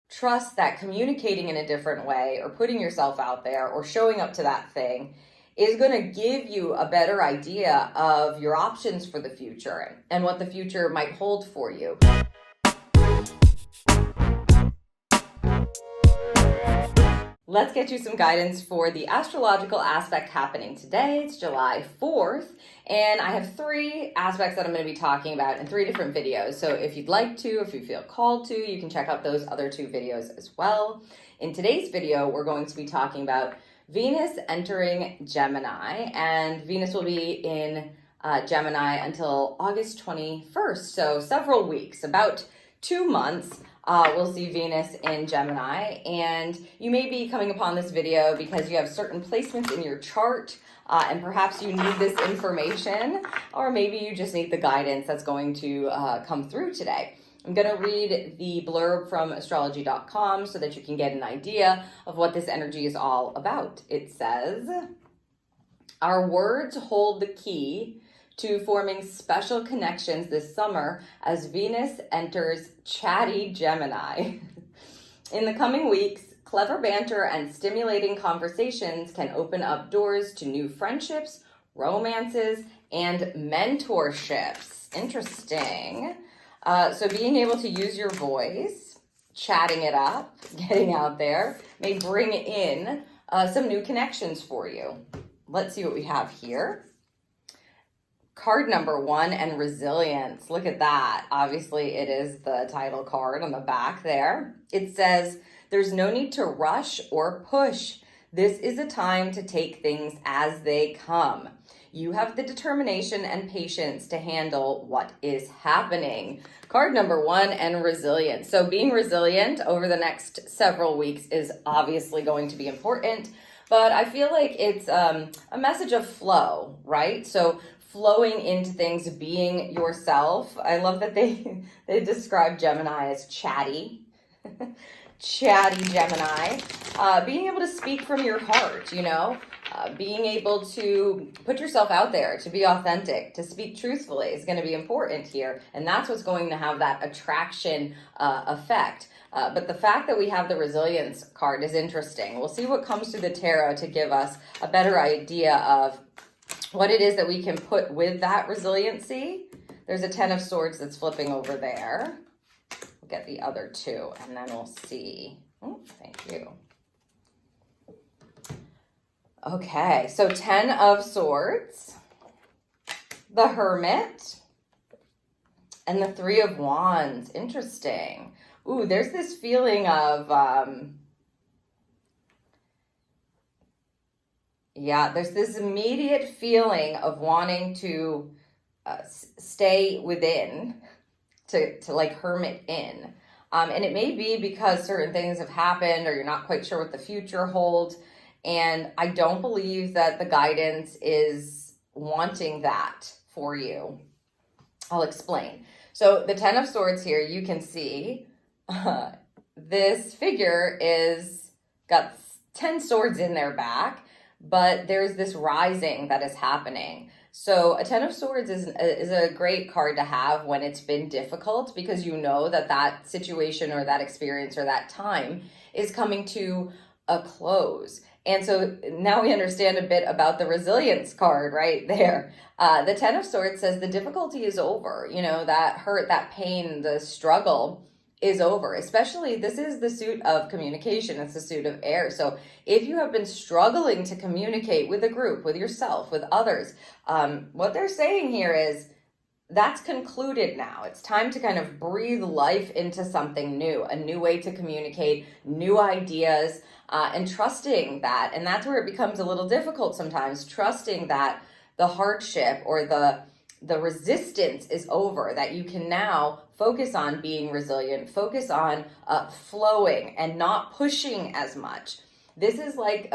trust that communicating in a different way or putting yourself out there or showing up to that thing is going to give you a better idea of your options for the future and what the future might hold for you. Let's get you some guidance for the astrological aspect happening today. It's July 4th, and I have 3 aspects that I'm going to be talking about in 3 different videos. So if you'd like to, if you feel called to, you can check out those other 2 videos as well. In today's video, we're going to be talking about Venus entering Gemini, and Venus will be in Gemini until August 21st, so several weeks, about 2 months. We'll see Venus in Gemini, and you may be coming upon this video because you have certain placements in your chart, and perhaps you need this information, or maybe you just need the guidance that's going to come through today. I'm going to read the blurb from astrology.com so that you can get an idea of what this energy is all about. It says, "Our words hold the key to forming special connections this summer as Venus enters chatty Gemini. In the coming weeks, clever banter and stimulating conversations can open up doors to new friendships, romances, and mentorships." Interesting. So being able to use your voice, chatting it up, getting out there, may bring in some new connections for you. Let's see what we have here. Card number 1 and resilience. Look at that. Obviously, it is the title card on the back there. It says, "There's no need to rush or push. This is a time to take things as they come. You have the determination and patience to handle what is happening." Card number 1 and resilience. So being resilient over the next several weeks is obviously going to be important, but I feel like it's a message of flow, right? So flowing into things, being yourself. I love that they describe Gemini as chatty. Chatty Gemini. Being able to speak from your heart, being able to put yourself out there, to be authentic, to speak truthfully is going to be important here. And that's what's going to have that attraction effect. But the fact that we have the resilience card is interesting. We'll see what comes through the tarot to give us a better idea of what it is that we can put with that resiliency. There's a 10 of Swords that's flipping over there. We'll get the other 2 and then we'll see. Oh, thank you. Okay, so 10 of Swords, the Hermit, and the 3 of Wands. Interesting. Ooh, there's this feeling of, there's this immediate feeling of wanting to stay within, to like hermit in. And it may be because certain things have happened or you're not quite sure what the future holds. And I don't believe that the guidance is wanting that for you. I'll explain. So the 10 of Swords here, you can see this figure is got 10 swords in their back, but there's this rising that is happening. So a 10 of Swords is a great card to have when it's been difficult, because you know that situation or that experience or that time is coming to a close. And so now we understand a bit about the resilience card right there. The 10 of Swords says the difficulty is over. That hurt, that pain, the struggle is over. Especially, this is the suit of communication. It's the suit of air. So if you have been struggling to communicate with a group, with yourself, with others, what they're saying here is that's concluded now. It's time to kind of breathe life into something new, a new way to communicate, new ideas, and trusting that. And that's where it becomes a little difficult sometimes, trusting that the hardship or the resistance is over, that you can now focus on being resilient, focus on flowing and not pushing as much. This is like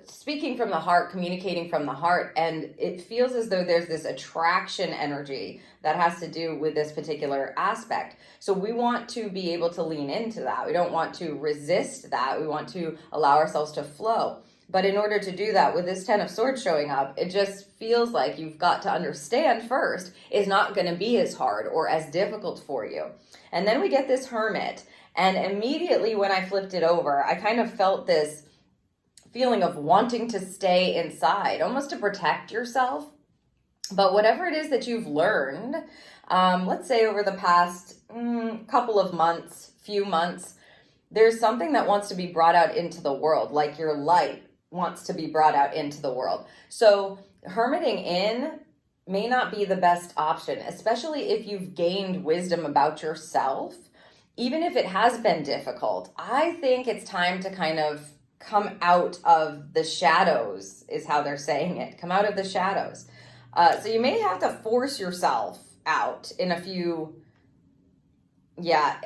speaking from the heart, communicating from the heart, and it feels as though there's this attraction energy that has to do with this particular aspect. So we want to be able to lean into that. We don't want to resist that. We want to allow ourselves to flow. But in order to do that, with this 10 of Swords showing up, it just feels like you've got to understand first it's not going to be as hard or as difficult for you. And then we get this Hermit. And immediately when I flipped it over, I kind of felt this feeling of wanting to stay inside, almost to protect yourself. But whatever it is that you've learned, let's say over the past couple of months, few months, there's something that wants to be brought out into the world, like your light wants to be brought out into the world. So hermiting in may not be the best option, especially if you've gained wisdom about yourself. Even if it has been difficult, I think it's time to kind of come out of the shadows, is how they're saying it. Come out of the shadows. So you may have to force yourself out in a few,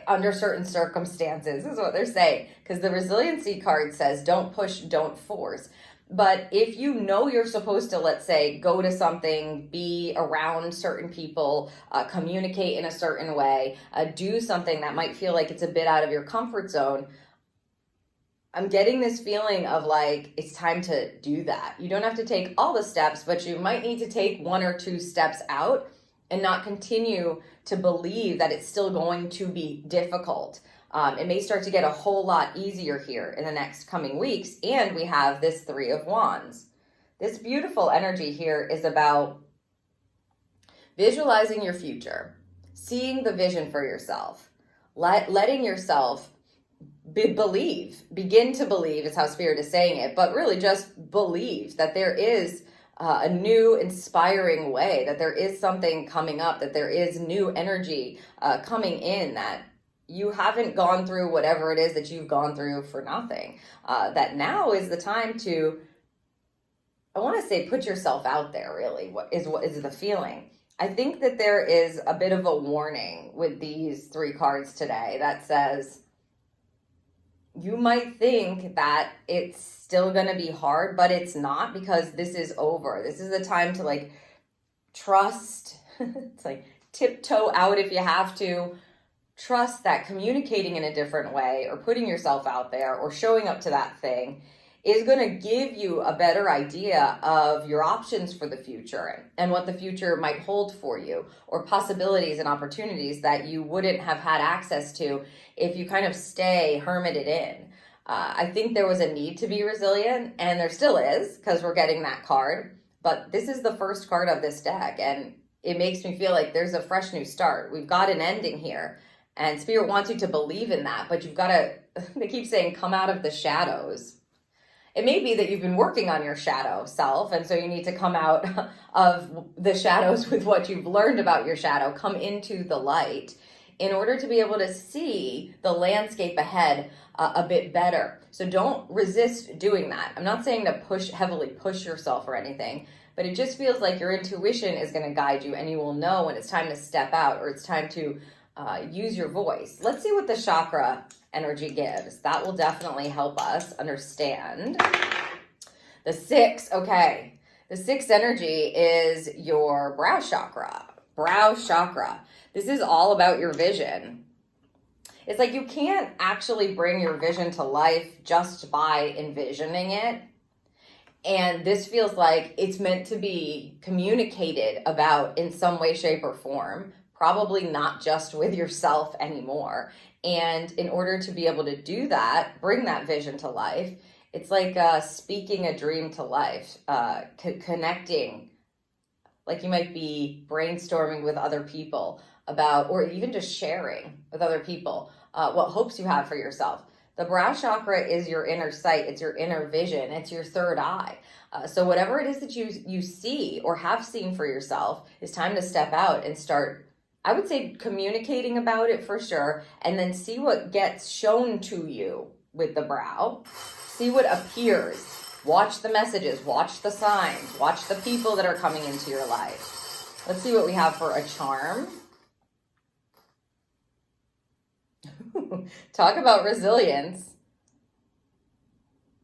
under certain circumstances is what they're saying. Because the resiliency card says, don't push, don't force. But if you know you're supposed to, let's say, go to something, be around certain people, communicate in a certain way, do something that might feel like it's a bit out of your comfort zone, I'm getting this feeling of like, it's time to do that. You don't have to take all the steps, but you might need to take 1 or 2 steps out and not continue to believe that it's still going to be difficult. It may start to get a whole lot easier here in the next coming weeks. And we have this 3 of Wands. This beautiful energy here is about visualizing your future, seeing the vision for yourself, letting yourself begin to believe is how Spirit is saying it, but really just believe that there is a new inspiring way, that there is something coming up, that there is new energy coming in, that you haven't gone through whatever it is that you've gone through for nothing. That now is the time to, I want to say, put yourself out there, really, what is the feeling. I think that there is a bit of a warning with these 3 cards today that says, you might think that it's still going to be hard, but it's not, because this is over. This is the time to like trust. It's like tiptoe out if you have to. Trust that communicating in a different way or putting yourself out there or showing up to that thing is going to give you a better idea of your options for the future and what the future might hold for you, or possibilities and opportunities that you wouldn't have had access to if you kind of stay hermited in. I think there was a need to be resilient, and there still is, because we're getting that card. But this is the first card of this deck, and it makes me feel like there's a fresh new start. We've got an ending here, and Spirit wants you to believe in that, but you've got to, they keep saying, come out of the shadows. It may be that you've been working on your shadow self, and so you need to come out of the shadows with what you've learned about your shadow, come into the light in order to be able to see the landscape ahead a bit better. So don't resist doing that. I'm not saying to heavily push yourself or anything, but it just feels like your intuition is going to guide you, and you will know when it's time to step out or it's time to use your voice. Let's see what the chakra energy gives. That will definitely help us understand. The 6, okay. The 6 energy is your brow chakra. Brow chakra. This is all about your vision. It's like you can't actually bring your vision to life just by envisioning it. And this feels like it's meant to be communicated about in some way, shape, or form. Probably not just with yourself anymore. And in order to be able to do that, bring that vision to life, it's like speaking a dream to life, connecting. Like you might be brainstorming with other people about, or even just sharing with other people what hopes you have for yourself. The brow chakra is your inner sight. It's your inner vision. It's your third eye. So whatever it is that you see or have seen for yourself, it's time to step out and start, I would say, communicating about it for sure, and then see what gets shown to you with the brow. See what appears. Watch the messages, watch the signs, watch the people that are coming into your life. Let's see what we have for a charm. Talk about resilience.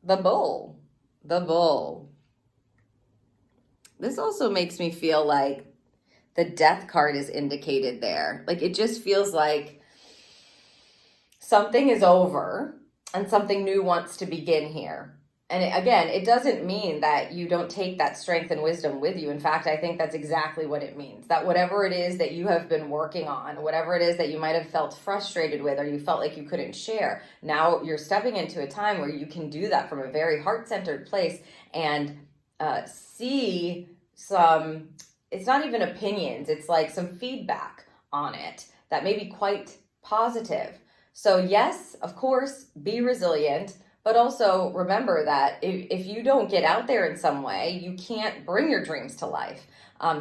The bull. The bull. This also makes me feel like the death card is indicated there. Like it just feels like something is over and something new wants to begin here. And again, it doesn't mean that you don't take that strength and wisdom with you. In fact, I think that's exactly what it means. That whatever it is that you have been working on, whatever it is that you might have felt frustrated with, or you felt like you couldn't share, now you're stepping into a time where you can do that from a very heart-centered place and see some, it's not even opinions, it's like some feedback on it that may be quite positive. So yes, of course, be resilient. But also remember that if you don't get out there in some way, you can't bring your dreams to life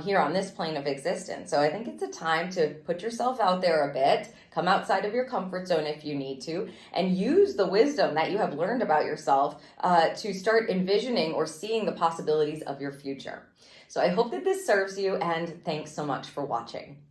here on this plane of existence. So I think it's a time to put yourself out there a bit, come outside of your comfort zone if you need to, and use the wisdom that you have learned about yourself to start envisioning or seeing the possibilities of your future. So I hope that this serves you, and thanks so much for watching.